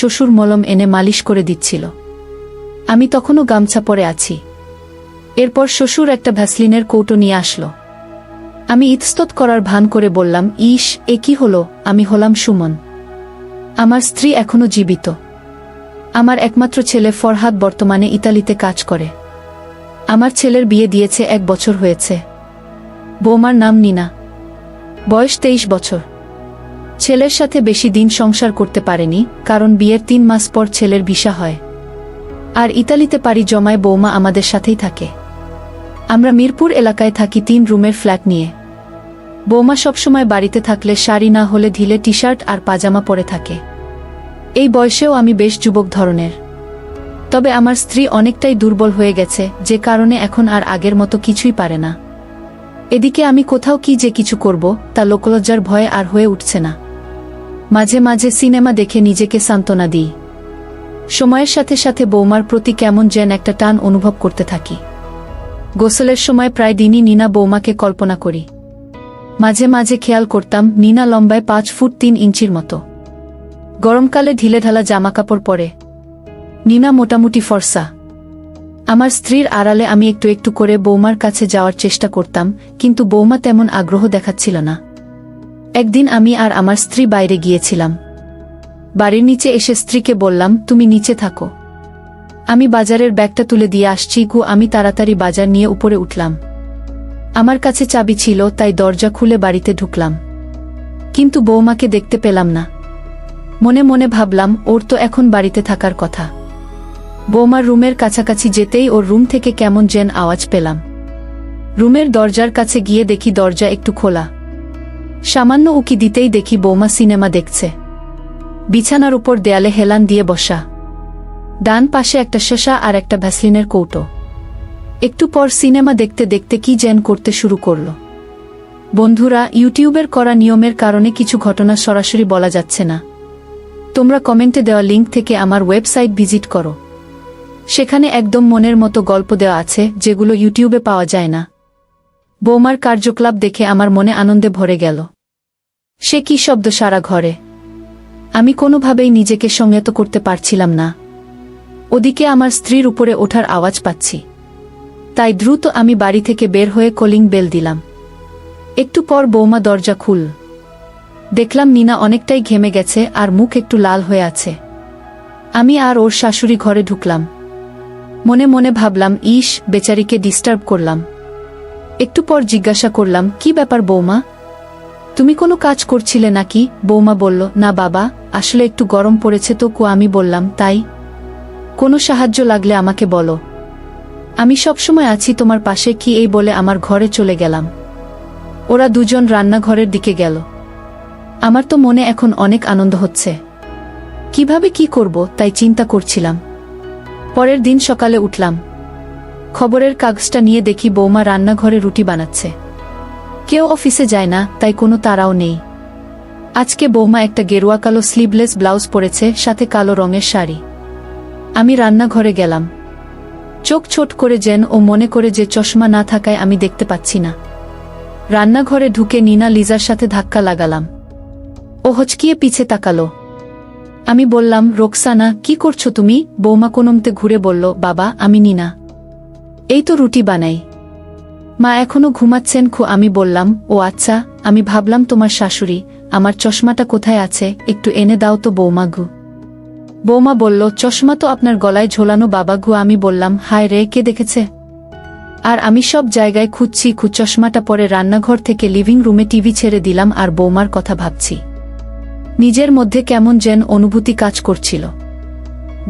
শ্বশুর মলম এনে মালিশ করে দিচ্ছিল। আমি তখনও গামছা পরে আছি। এরপর শ্বশুর একটা ভ্যাসলিনের কৌটো নিয়ে আসলো। আমি ইতস্তত করার ভান করে বললাম, ইস, এ কি হলো? আমি হলাম সুমন। আমার স্ত্রী এখনো জীবিত। আমার একমাত্র ছেলে ফরহাদ বর্তমানে ইতালিতে কাজ করে। আমার ছেলের বিয়ে দিয়েছে 1 বছর হয়েছে। বৌমার নাম নীনা, বয়স 23 বছর। ছেলের সাথে বেশি দিন সংসার করতে পারেনি, কারণ বিয়ের 3 মাস পর ছেলের ভিসা হয়। আর ইতালিতে পাড়ি জমায় বৌমা আমাদের সাথেই থাকে। আমরা মিরপুর এলাকায় থাকি 3 রুমের ফ্ল্যাট নিয়ে। বৌমা সবসময় বাড়িতে থাকলে শাড়ি না হলে ঢিলে টি শার্ট আর পাজামা পরে থাকে। এই বয়সেও আমি বেশ যুবক ধরনের। তবে আমার স্ত্রী অনেকটাই দুর্বল হয়ে গেছে, যে কারণে এখন আর আগের মতো কিছুই পারে না। এদিকে আমি কোথাও কি যে কিছু করব তা লোকলজ্জার ভয়ে আর হয়ে উঠছে না। মাঝে মাঝে সিনেমা দেখে নিজেকে সান্ত্বনা দিই। সময়ের সাথে সাথে বৌমার প্রতি কেমন যেন একটা টান অনুভব করতে থাকি। গোসলের সময় প্রায় দিনই নীনা বৌমাকে কল্পনা করি। মাঝে মাঝে খেয়াল করতাম নীনা লম্বায় 5 ফুট 3 ইঞ্চির মতো। গরমকালে ঢিলেঢালা জামাকাপড় পরে। নীনা মোটামুটি ফর্সা। আমার স্ত্রীর আড়ালে আমি একটু একটু করে বৌমার কাছে যাওয়ার চেষ্টা করতাম, কিন্তু বৌমা তেমন আগ্রহ দেখাচ্ছিল না। একদিন আমি আর আমার স্ত্রী বাইরে গিয়েছিলাম। বাড়ির নিচে এসে স্ত্রীকে বললাম, তুমি নিচে থাকো, আমি বাজারের ব্যাগটা তুলে দিয়ে আসছি। আমি তাড়াতাড়ি বাজার নিয়ে উপরে উঠলাম। আমার কাছে চাবি ছিল, তাই দরজা খুলে বাড়িতে ঢুকলাম। কিন্তু বৌমাকে দেখতে পেলাম না। মনে মনে ভাবলাম, ওর তো এখন বাড়িতে থাকার কথা। বৌমার রুমের কাছাকাছি যেতেই ওর রুম থেকে কেমন যেন আওয়াজ পেলাম। রুমের দরজার কাছে গিয়ে দেখি দরজা একটু খোলা। সামান্য উকি দিতেই দেখি বৌমা সিনেমা দেখছে। বিছানার উপর দেয়ালে হেলান দিয়ে বসা। ডান পাশে একটা শসা আর একটা ভ্যাসলিনের কৌটো। একটু পর সিনেমা দেখতে দেখতে কি যেন করতে শুরু করল। বন্ধুরা, ইউটিউবের করা নিয়মের কারণে কিছু ঘটনা সরাসরি বলা যাচ্ছে না। তোমরা কমেন্টে দেওয়া লিঙ্ক থেকে আমার ওয়েবসাইট ভিজিট করো। সেখানে একদম মনের মতো গল্প দেওয়া আছে, যেগুলো ইউটিউবে পাওয়া যায় না। বৌমার কার্যকলাপ দেখে আমার মনে আনন্দে ভরে গেল। সে কি শব্দ সারা ঘরে! আমি কোনোভাবেই নিজেকে সংযত করতে পারছিলাম না। ওদিকে আমার স্ত্রীর উপরে ওঠার আওয়াজ পাচ্ছি। তাই দ্রুত আমি বাড়ি থেকে বের হয়ে কলিং বেল দিলাম। একটু পর বৌমা দরজা খুল। দেখলাম নীনা অনেকটাই ঘেমে গেছে আর মুখ একটু লাল হয়ে আছে। আমি আর ওর শাশুড়ি ঘরে ঢুকলাম। মনে মনে ভাবলাম, ইস, বেচারিকে ডিস্টার্ব করলাম। একটু পর জিজ্ঞাসা করলাম, কি ব্যাপার বৌমা, তুমি কোনো কাজ করছিলে নাকি? বৌমা বলল, না বাবা, আসলে একটু গরম পড়েছে তো। আমি বললাম, তাই? কোনো সাহায্য লাগলে আমাকে বলো, আমি সবসময় আছি তোমার পাশে। কি এই বলে আমার ঘরে চলে গেলাম। ওরা দুজন রান্নাঘরের দিকে গেল। আমার তো মনে এখন অনেক আনন্দ হচ্ছে। কিভাবে কি করব তাই চিন্তা করছিলাম। পরের দিন সকালে উঠলাম। খবরের কাগজটা নিয়ে দেখি বৌমা রান্নাঘরে রুটি বানাচ্ছে। কেউ অফিসে যায় না, তাই কোনো তাড়াও নেই। আজকে বৌমা একটা গেরুয়া কালো স্লিভলেস ব্লাউজ পরেছে, সাথে কালো রঙের শাড়ি। আমি রান্নাঘরে গেলাম। চোখ ছোট করে যেন ও মনে করে যে চশমা না থাকায় আমি দেখতে পাচ্ছি না। রান্নাঘরে ঢুকে নীনা লিজার সাথে ধাক্কা লাগালাম। ও হচকিয়ে পিছে তাকালো। আমি বললাম, রোকসানা, কি করছো তুমি? বৌমা কোনমতে ঘুরে বলল, বাবা, আমি নীনা, এই তো রুটি বানাই। মা এখনো ঘুমাচ্ছেন। আমি বললাম, ও আচ্ছা, আমি ভাবলাম তোমার শাশুড়ি। আমার চশমাটা কোথায় আছে, একটু এনে দাও তো বৌমা গু। বৌমা বলল, চশমা তো আপনার গলায় ঝোলানো বাবা গু। আমি বললাম, হায় রে, কে দেখেছে? আর আমি সব জায়গায় খুঁজছি। চশমাটা পরে রান্নাঘর থেকে লিভিং রুমে টিভি ছেড়ে দিলাম আর বৌমার কথা ভাবছি। নিজের মধ্যে কেমন যেন অনুভূতি কাজ করছিল।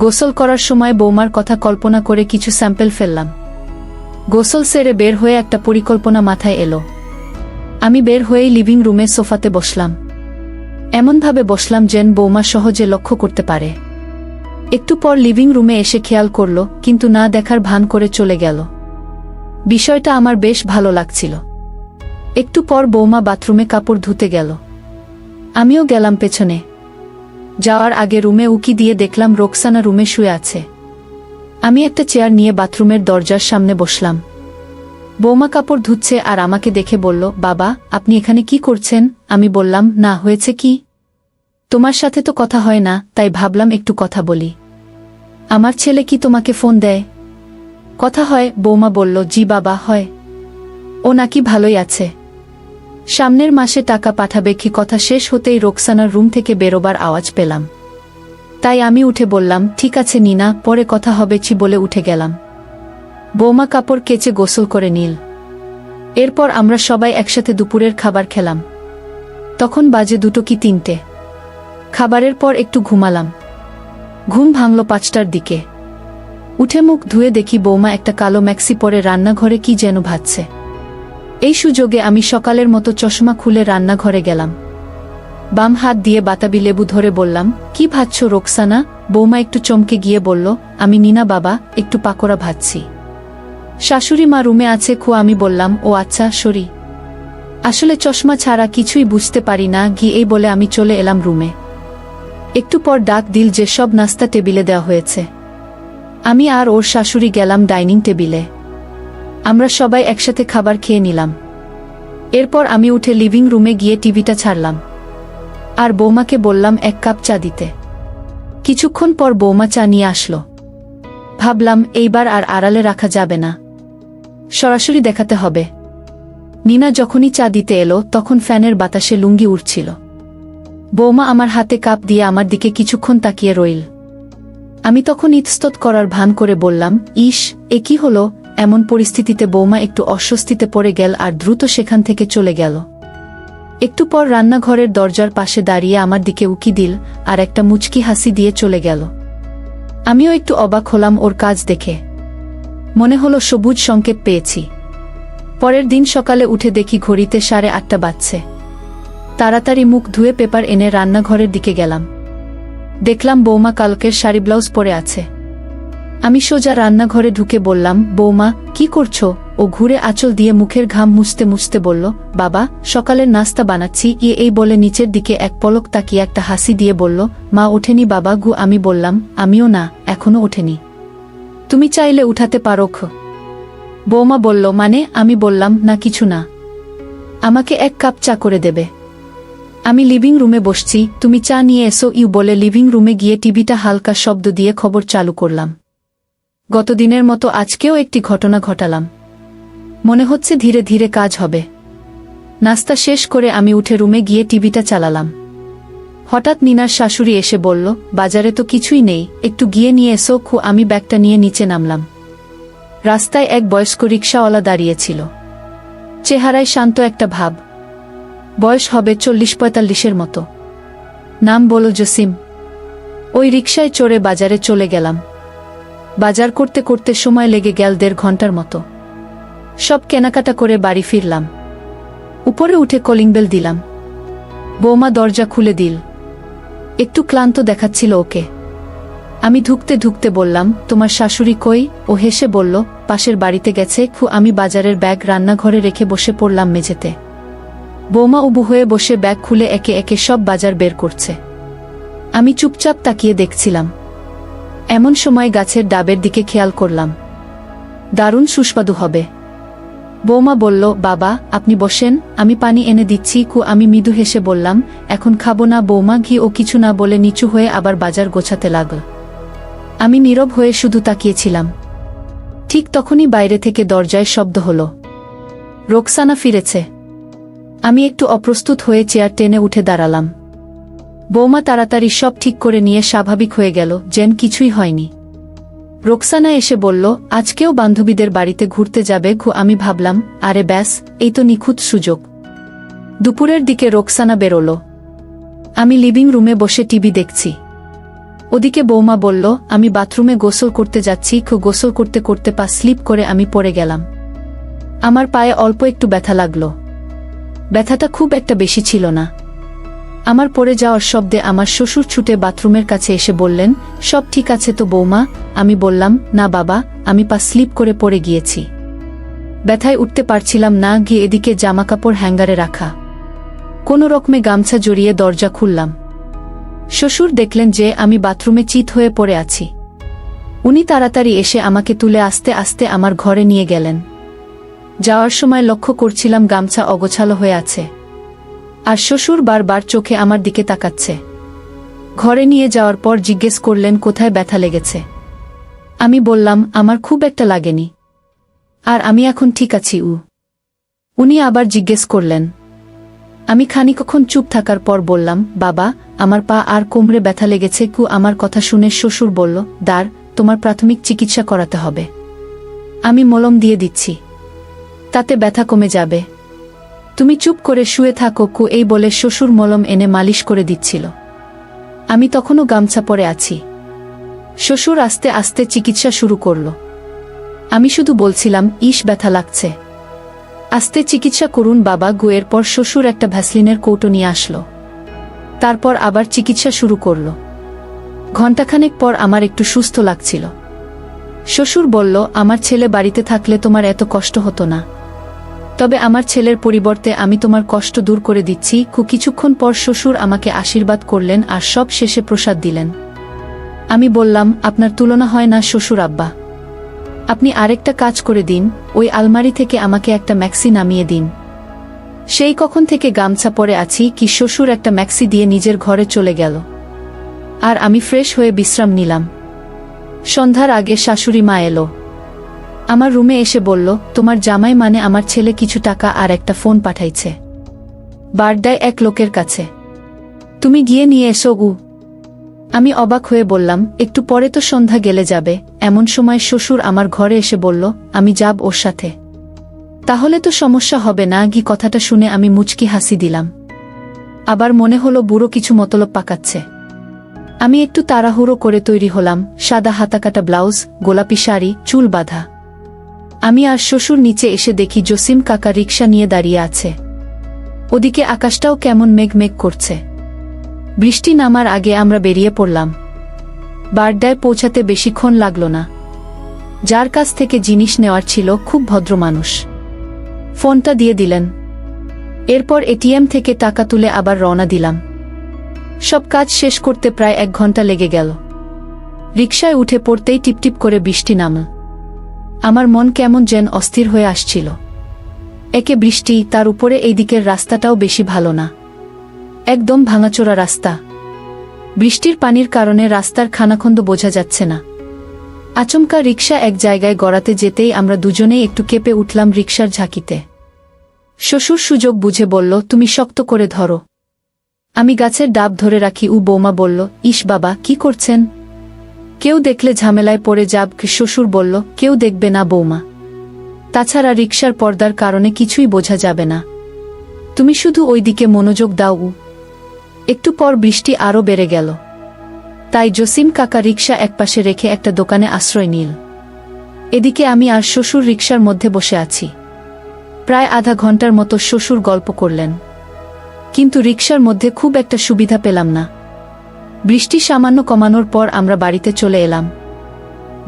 গোসল করার সময় বৌমার কথা কল্পনা করে কিছু স্যাম্পল ফেললাম। গোসল সেরে বের হয়ে একটা পরিকল্পনা মাথায় এলো। আমি বের হয়েই লিভিং রুমে সোফাতে বসলাম। এমনভাবে বসলাম যেন বৌমা সহজে লক্ষ্য করতে পারে। একটু পর লিভিং রুমে এসে খেয়াল করল, কিন্তু না দেখার ভান করে চলে গেল। বিষয়টা আমার বেশ ভালো লাগছিল। একটু পর বৌমা বাথরুমে কাপড় ধুতে গেল। আমিও গেলাম পেছনে। যাওয়ার আগে রুমে উকি দিয়ে দেখলাম রোকসানা রুমে শুয়ে আছে। আমি একটা চেয়ার নিয়ে বাথরুমের দরজার সামনে বসলাম। বৌমা কাপড় ধুচ্ছে আর আমাকে দেখে বলল, বাবা, আপনি এখানে কি করছেন? আমি বললাম, না, হয়েছে কি? তোমার সাথে তো কথা হয় না, তাই ভাবলাম একটু কথা বলি। আমার ছেলে কি তোমাকে ফোন দেয়? কথা হয়, বৌমা বলল। জি বাবা, হয়। ও নাকি ভালোই আছে। সামনের মাসে টাকা পাঠাবে কি কথা শেষ হতেই রোকসানার রুম থেকে বেরোবার আওয়াজ পেলাম। তাই আমি উঠে বললাম, ঠিক আছে নিনা, পরে কথা হবে বলে উঠে গেলাম। বৌমা কাপড় কেচে গোসল করে নিল। এরপর আমরা সবাই একসাথে দুপুরের খাবার খেলাম। তখন বাজে 2 কি 3টে। খাবারের পর একটু ঘুমালাম। ঘুম ভাঙল 5টার দিকে। উঠে মুখ ধুয়ে দেখি বৌমা একটা কালো ম্যাক্সি পরে রান্নাঘরে কি যেন ভাজছে। এই সুযোগে আমি সকালের মতো চশমা খুলে রান্নাঘরে গেলাম। বাম হাত দিয়ে বাতাবি লেবু ধরে বললাম, কি ভাজছ রোকসানা? বৌমা একটু চমকে গিয়ে বলল, আমি নিনা বাবা, একটু পাকোড়া ভাজছি। শাশুড়ি মা রুমে আছে আমি বললাম, ও আচ্ছা সরি। আসলে চশমা ছাড়া কিছুই বুঝতে পারি না এই বলে আমি চলে এলাম রুমে। একটু পর ডাক দিল যে সব নাস্তা টেবিলে দেওয়া হয়েছে। আমি আর ওর শাশুড়ি গেলাম ডাইনিং টেবিলে। আমরা সবাই একসাথে খাবার খেয়ে নিলাম। এরপর আমি উঠে লিভিং রুমে গিয়ে টিভিটা ছাড়লাম। আর বৌমাকে বললাম 1 কাপ চা দিতে। কিছুক্ষণ পর বৌমা চা নিয়ে আসলো। ভাবলাম এইবার আর আড়ালে রাখা যাবে না, সরাসরি দেখাতে হবে। নিনা যখনই চা দিতে এলো তখন ফ্যানের বাতাসে লুঙ্গি উড়ছিল। বৌমা আমার হাতে কাপ দিয়ে আমার দিকে কিছুক্ষণ তাকিয়ে রইল। আমি তখন ইতস্তত করার ভান করে বললাম, ইস, এ কি হলো? এমন পরিস্থিতিতে বৌমা একটু অস্বস্তিতে পড়ে গেল আর দ্রুত সেখান থেকে চলে গেল। একটু পর রান্নাঘরের দরজার পাশে দাঁড়িয়ে আমার দিকে উকি দিল আর একটা মুচকি হাসি দিয়ে চলে গেল। আমিও একটু অবাক হলাম ওর কাজ দেখে। মনে হলো সবুজ সংকেত পেয়েছি। পরের দিন সকালে উঠে দেখি ঘড়িতে 8:30 বাজছে। তাড়াতাড়ি মুখ ধুয়ে পেপার এনে রান্নাঘরের দিকে গেলাম। দেখলাম বৌমা কালকের শাড়ি ব্লাউজ পরে আছে। আমি সোজা রান্নাঘরে ঢুকে বললাম, বৌমা কি করছো? ও ঘুরে আঁচল দিয়ে মুখের ঘাম মুছতে মুছতে বলল, বাবা, সকালের নাস্তা বানাচ্ছি। এই বলে নিচের দিকে এক পলক তাকিয়ে একটা হাসি দিয়ে বলল, মা ওঠেনি বাবা গু। আমি বললাম, আমিও না, এখনো ওঠেনি। তুমি চাইলে উঠাতে পারো। বৌমা বলল, মানে? আমি বললাম, না কিছু না, আমাকে 1 কাপ চা করে দেবে। আমি লিভিং রুমে বসছি, তুমি চা নিয়ে এসো বলে লিভিং রুমে গিয়ে টিভিটা হালকা শব্দ দিয়ে খবর চালু করলাম। গতদিনের মতো আজকেও একটি ঘটনা ঘটালাম। মনে হচ্ছে ধীরে ধীরে কাজ হবে। নাস্তা শেষ করে আমি উঠে রুমে গিয়ে টিভিটা চালালাম। হঠাৎ নিনার শাশুড়ি এসে বলল, বাজারে তো কিছুই নেই, একটু গিয়ে নিয়ে এসো। আমি ব্যাগটা নিয়ে নিচে নামলাম। রাস্তায় এক বয়স্ক রিকশাওয়ালা দাঁড়িয়েছিল। চেহারায় শান্ত একটা ভাব। বয়স হবে 40-45 মতো। নাম বলো জসিম। ওই রিকশায় চড়ে বাজারে চলে গেলাম। বাজার করতে করতে সময় লেগে গেল 1.5 ঘন্টার মতো। সব কেনাকাটা করে বাড়ি ফিরলাম। উপরে উঠে কলিং বেল দিলাম। বৌমা দরজা খুলে দিল। একটু ক্লান্ত দেখাচ্ছিল ওকে। আমি ঢুকতে ঢুকতে বললাম, তোমার শাশুড়ি কই? ও হেসে বলল, পাশের বাড়িতে গেছে। আমি বাজারের ব্যাগ রান্নাঘরে রেখে বসে পড়লাম মেঝেতে। বৌমা উবু হয়ে বসে ব্যাগ খুলে একে একে সব বাজার বের করছে। আমি চুপচাপ তাকিয়ে দেখছিলাম। এমন সময় গাছের ডাবের দিকে খেয়াল করলাম। দারুণ সুস্বাদু হবে। বৌমা বলল, বাবা আপনি বসেন, আমি পানি এনে দিচ্ছি। আমি মৃদু হেসে বললাম, এখন খাবো না বৌমা। ও কিছু না বলে নিচু হয়ে আবার বাজার গোছাতে লাগল। আমি নীরব হয়ে শুধু তাকিয়েছিলাম। ঠিক তখনই বাইরে থেকে দরজায় শব্দ হলো। রোকসানা ফিরেছে। আমি একটু অপ্রস্তুত হয়ে চেয়ার টেনে উঠে দাঁড়ালাম। বৌমা তাড়াতাড়ি সব ঠিক করে নিয়ে স্বাভাবিক হয়ে গেল, যেন কিছুই হয়নি। রোকসানা এসে বলল, আজকেও বান্ধবীদের বাড়িতে ঘুরতে যাবে। আমি ভাবলাম, আরে ব্যাস, এই তো নিখুঁত সুযোগ। দুপুরের দিকে রোকসানা বেরোল। আমি লিভিং রুমে বসে টিভি দেখছি। ওদিকে বৌমা বলল, আমি বাথরুমে গোসল করতে যাচ্ছি। গোসল করতে করতে পা স্লিপ করে আমি পড়ে গেলাম। আমার পায়ে অল্প একটু ব্যথা লাগলো। ব্যথাটা খুব একটা বেশি ছিল না। আমার পড়ে যাওয়ার শব্দে আমার শ্বশুর ছুটে বাথরুমের কাছে এসে বললেন, সব ঠিক আছে তো বৌমা? আমি বললাম, না বাবা, আমি পা স্লিপ করে পড়ে গিয়েছি। ব্যথায় উঠতে পারছিলাম না। এদিকে জামাকাপড় হ্যাঙ্গারে রাখা। কোনো রকমে গামছা জড়িয়ে দরজা খুললাম। শ্বশুর দেখলেন যে আমি বাথরুমে চিত হয়ে পড়ে আছি। উনি তাড়াতাড়ি এসে আমাকে তুলে আস্তে আস্তে আমার ঘরে নিয়ে গেলেন। যাওয়ার সময় লক্ষ্য করছিলাম গামছা অগোছালো হয়ে আছে। আর শ্বশুর বারবার চোখে আমার দিকে তাকাচ্ছে। ঘরে নিয়ে যাওয়ার পর জিজ্ঞেস করলেন কোথায় ব্যথা লেগেছে। আমি বললাম আমার খুব একটা লাগেনি, আর আমি এখন ঠিক আছি। উনি আবার জিজ্ঞেস করলেন। আমি খানিকক্ষণ চুপ থাকার পর বললাম, বাবা, আমার পা আর কোমরে ব্যথা লেগেছে। আমার কথা শুনে শ্বশুর বলল, দাঁড়, তোমার প্রাথমিক চিকিৎসা করাতে হবে। আমি মলম দিয়ে দিচ্ছি, তাতে ব্যথা কমে যাবে। তুমি চুপ করে শুয়ে থাকো। এই বলে শ্বশুর মলম এনে মালিশ করে দিচ্ছিল। আমি তখনও গামছা পরে আছি। শ্বশুর আস্তে আস্তে চিকিৎসা শুরু করল। আমি শুধু বলছিলাম, ইস ব্যথা লাগছে, আস্তে চিকিৎসা করুন বাবা। এরপর শ্বশুর একটা ভ্যাসলিনের কৌটো নিয়ে আসলো। তারপর আবার চিকিৎসা শুরু করল। ঘণ্টাখানেক পর আমার একটু সুস্থ লাগছিল। শ্বশুর বলল, আমার ছেলে বাড়িতে থাকলে তোমার এত কষ্ট হতো না, তবে আমার ছেলের পরিবর্তে আমি তোমার কষ্ট দূর করে দিচ্ছি। কিছুক্ষণ পর শ্বশুর আমাকে আশীর্বাদ করলেন আর সব শেষে প্রসাদ দিলেন। আমি বললাম, আপনার তুলনা হয় না শ্বশুর আব্বা, আপনি আরেকটা কাজ করে দিন, ওই আলমারি থেকে আমাকে একটা ম্যাক্সি নামিয়ে দিন। সেই কখন থেকে গামছা পরে আছি শ্বশুর একটা ম্যাক্সি দিয়ে নিজের ঘরে চলে গেল, আর আমি ফ্রেশ হয়ে বিশ্রাম নিলাম। সন্ধ্যার আগে শাশুড়ি মা এলো। আমার রুমে এসে বলল, তোমার জামাই মানে আমার ছেলে কিছু টাকা আর একটা ফোন পাঠাইছে বার্থডে এক লোকের কাছে, তুমি গিয়ে নিয়ে এসো। আমি অবাক হয়ে বললাম, একটু পরে তো সন্ধ্যা গেলে যাবে। এমন সময় শ্বশুর আমার ঘরে এসে বলল, আমি যাব ওর সাথে। তাহলে তো সমস্যা হবে না। কথাটা শুনে আমি মুচকি হাসি দিলাম। আবার মনে হলো বুড়ো কিছু মতলব পাকাচ্ছে। আমি একটু তাড়াহুড়ো করে তৈরি হলাম, সাদা হাতাকাটা ব্লাউজ, গোলাপি শাড়ি, চুল বাঁধা। আমি আর শ্বশুর নিচে এসে দেখি জসিম কাকা রিকশা নিয়ে দাঁড়িয়ে আছে। ওদিকে আকাশটাও কেমন মেঘ মেঘ করছে। বৃষ্টি নামার আগে আমরা বেরিয়ে পড়লাম। বাড্ডায় পৌঁছাতে বেশিক্ষণ লাগল না। যার কাছ থেকে জিনিস নেওয়ার ছিল খুব ভদ্র মানুষ, ফোনটা দিয়ে দিলেন। এরপর এটিএম থেকে টাকা তুলে আবার রওনা দিলাম। সব কাজ শেষ করতে প্রায় 1 ঘন্টা লেগে গেল। রিকশায় উঠে পড়তেই টিপটিপ করে বৃষ্টি নামল। আমার মন কেমন যেন অস্থির হয়ে আসছিল। একে বৃষ্টি, তার উপরে এই দিকের রাস্তাটাও বেশি ভালো না, একদম ভাঙাচোরা রাস্তা। বৃষ্টির পানির কারণে রাস্তার খানাখন্দ বোঝা যাচ্ছে না। আচমকা রিকশা এক জায়গায় গড়াতে যেতেই আমরা দুজনেই একটু কেঁপে উঠলাম রিকশার ঝাঁকিতে। শ্বশুর সুযোগ বুঝে বলল, তুমি শক্ত করে ধরো। আমি গাছের ডাব ধরে রাখি। বৌমা বলল, ইস বাবা, কি করছেন? কেউ দেখলে ঝামেলায় পড়ে যাব। শ্বশুর বলল, কেউ দেখবে না বৌমা, তাছাড়া রিকশার পর্দার কারণে কিছুই বোঝা যাবে না, তুমি শুধু ওই দিকে মনোযোগ দাও। একটু পর বৃষ্টি আরও বেড়ে গেল, তাই জসিম কাকা রিকশা একপাশে রেখে একটা দোকানে আশ্রয় নিল। এদিকে আমি আর শ্বশুর রিকশার মধ্যে বসে আছি। প্রায় আধা ঘন্টার মতো শ্বশুর গল্প করলেন, কিন্তু রিকশার মধ্যে খুব একটা সুবিধা পেলাম না। বৃষ্টি সামান্য কমানোর পর আমরা বাড়িতে চলে এলাম।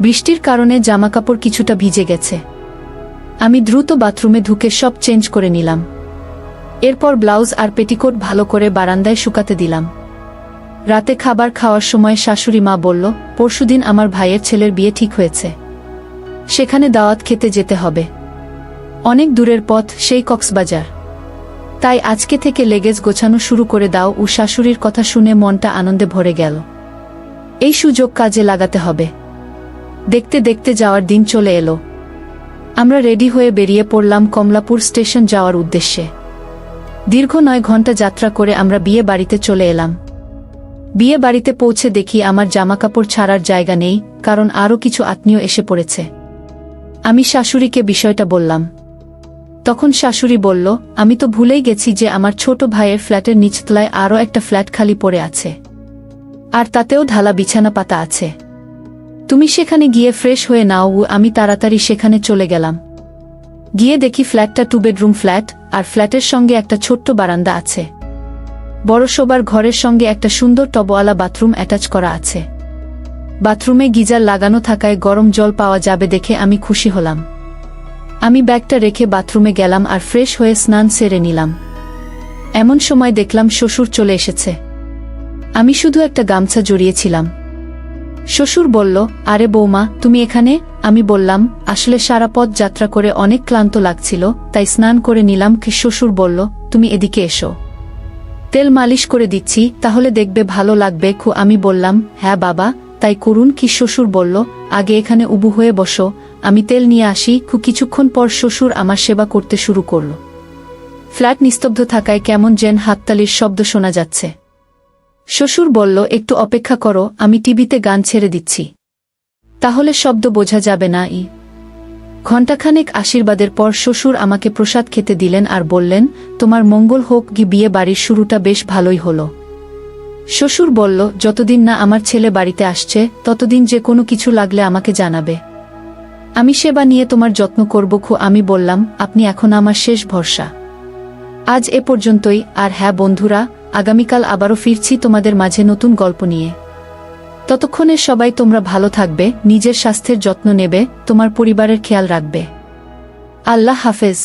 বৃষ্টির কারণে জামাকাপড় কিছুটা ভিজে গেছে। আমি দ্রুত বাথরুমে ঢুকে সব চেঞ্জ করে নিলাম। এরপর ব্লাউজ আর পেটিকোট ভালো করে বারান্দায় শুকাতে দিলাম। রাতে খাবার খাওয়ার সময় শাশুড়ি মা বলল, পরশুদিন আমার ভাইয়ের ছেলের বিয়ে ঠিক হয়েছে, সেখানে দাওয়াত খেতে যেতে হবে। অনেক দূরের পথ, সেই কক্সবাজার, তাই আজকে থেকে লেগেজ গোছানো শুরু করে দাও। শাশুড়ির কথা শুনে মনটা আনন্দে ভরে গেল। এই সুযোগ কাজে লাগাতে হবে। দেখতে দেখতে যাওয়ার দিন চলে এলো। আমরা রেডি হয়ে বেরিয়ে পড়লাম কমলাপুর স্টেশন যাওয়ার উদ্দেশ্যে। দীর্ঘ 9 ঘন্টা যাত্রা করে আমরা বিয়ে বাড়িতে চলে এলাম। বিয়ে বাড়িতে পৌঁছে দেখি আমার জামাকাপড় ছাড়ার জায়গা নেই, কারণ আরও কিছু আত্মীয় এসে পড়েছে। আমি শাশুড়িকে বিষয়টা বললাম। তখন শাশুড়ি বলল, আমি তো ভুলেই গেছি যে আমার ছোট ভাইয়ের ফ্ল্যাটের নিচতলায় আরও একটা ফ্ল্যাট খালি পড়ে আছে, আর তাতেও ঢালা বিছানা পাতা আছে। তুমি সেখানে গিয়ে ফ্রেশ হয়ে নাও। আমি তাড়াতাড়ি সেখানে চলে গেলাম। গিয়ে দেখি ফ্ল্যাটটা 2 বেডরুম ফ্ল্যাট, আর ফ্ল্যাটের সঙ্গে একটা ছোট্ট বারান্দা আছে। বড় শোবার ঘরের সঙ্গে একটা সুন্দর টবওয়ালা বাথরুম অ্যাটাচ করা আছে। বাথরুমে গিজার লাগানো থাকায় গরম জল পাওয়া যাবে দেখে আমি খুশি হলাম। আমি ব্যাগটা রেখে বাথরুমে গেলাম আর ফ্রেশ হয়ে স্নান সেরে নিলাম। এমন সময় দেখলাম শ্বশুর চলে এসেছে। আমি শুধু একটা গামছা জড়িয়েছিলাম। শ্বশুর বলল, আরে বৌমা, তুমি এখানে? আমি বললাম, আসলে সারা পথ যাত্রা করে অনেক ক্লান্ত লাগছিল, তাই স্নান করে নিলাম। শ্বশুর বলল, তুমি এদিকে এসো। তেল মালিশ করে দিচ্ছি, তাহলে দেখবে ভালো লাগবে। আমি বললাম, হ্যাঁ বাবা, তাই করুন। কি শ্বশুর বলল, আগে এখানে উবু হয়ে বসো, আমি তেল নিয়ে আসি। কিছুক্ষণ পর শ্বশুর আমার সেবা করতে শুরু করল। ফ্ল্যাট নিস্তব্ধ থাকায় কেমন যেন হাততালির শব্দ শোনা যাচ্ছে। শ্বশুর বলল, একটু অপেক্ষা করো, আমি টিভিতে গান ছেড়ে দিচ্ছি, তাহলে শব্দ বোঝা যাবে না। ঘণ্টাখানেক আশীর্বাদের পর শ্বশুর আমাকে প্রসাদ খেতে দিলেন আর বললেন, তোমার মঙ্গল হোক। বিয়ে বাড়ির শুরুটা বেশ ভালোই হলো। শ্বশুর বলল, যতদিন না আমার ছেলে বাড়িতে আসছে ততদিন যে কোনো কিছু লাগলে আমাকে জানাবে, আমি সেবা নিয়ে তোমার যত্ন করব। আমি বললাম, আপনি এখন আমার শেষ ভরসা। আজ এ পর্যন্তই। আর হ্যাঁ বন্ধুরা, আগামীকাল আবারও ফিরছি তোমাদের মাঝে নতুন গল্প নিয়ে। ততক্ষণে সবাই তোমরা ভালো থাকবে, নিজের স্বাস্থ্যের যত্ন নেবে, তোমার পরিবারের খেয়াল রাখবে। আল্লাহ হাফেজ।